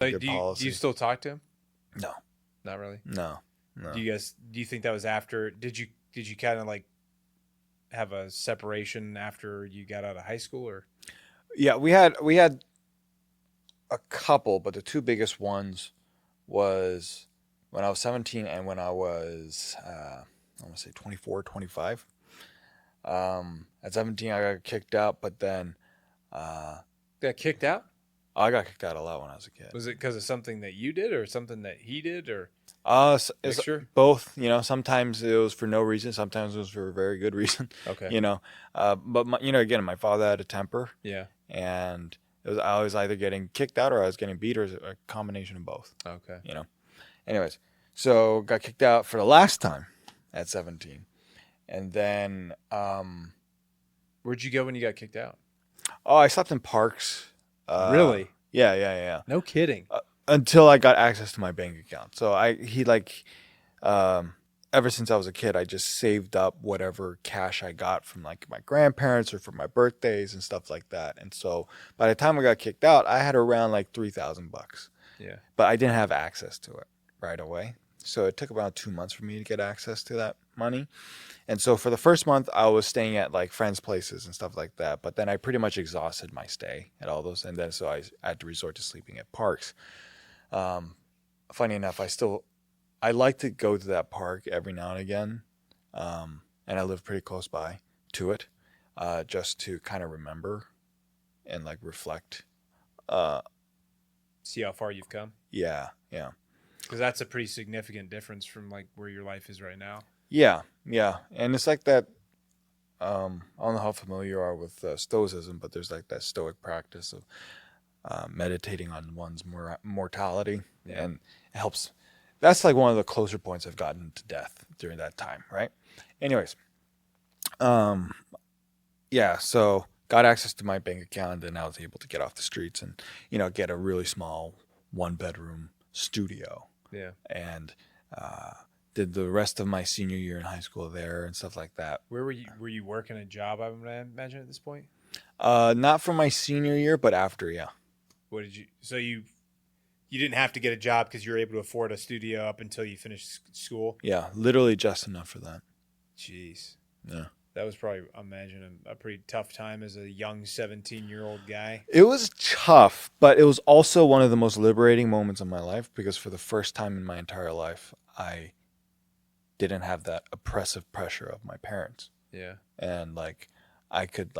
Like, good do you policy. still talk to him? No, Not really. no, no. Do you think that was after? Did you kind of like have a separation after you got out of high school, or Yeah, we had a couple, but the two biggest ones was when I was 17 and when I was I want to say 24, 25. At 17 I got kicked out, but then uh, got kicked out? I got kicked out a lot when I was a kid. Was it because of something that you did, or something that he did, or It's mixture? both. Sometimes it was for no reason, sometimes it was for a very good reason. Okay. You know, but again, my father had a temper, Yeah. and I was either getting kicked out or I was getting beat, or a combination of both. Okay. You know. Anyways, so got kicked out for the last time at 17, and then Where'd you go when you got kicked out? I slept in parks. Really? Yeah, yeah, yeah. No kidding. Until I got access to my bank account. So he like um ever since I was a kid, I just saved up whatever cash I got from like my grandparents or for my birthdays and stuff like that. And so by the time I got kicked out, I had around like $3,000, Yeah. but I didn't have access to it right away. So it took about 2 months for me to get access to that money. And so for the first month, I was staying at like friends' places and stuff like that. But then I pretty much exhausted my stay at all those, and then so I had to resort to sleeping at parks. Um, Funny enough, I like to go to that park every now and again, and I live pretty close by to it, just to kind of remember and like reflect. Uh, See how far you've come, yeah, yeah, because that's a pretty significant difference from like where your life is right now. yeah, yeah, and it's like that. I don't know how familiar you are with Stoicism, but there's like that Stoic practice of meditating on one's mortality, Yeah. and it helps. That's like one of the closer points I've gotten to death during that time, right? Anyways, um, yeah, so got access to my bank account, and I was able to get off the streets and get a really small 1 bedroom studio, Yeah. and uh, did the rest of my senior year in high school there and stuff like that. Where were you? Were you working a job? I would imagine at this point. Not for my senior year, but after, yeah. What did you? So you didn't have to get a job because you were able to afford a studio up until you finished school. Yeah, literally just enough for that. Jeez, Yeah. that was probably, I imagine, a pretty tough time as a young 17-year-old guy. It was tough, but it was also one of the most liberating moments of my life because for the first time in my entire life, I didn't have that oppressive pressure of my parents. Yeah. And like I could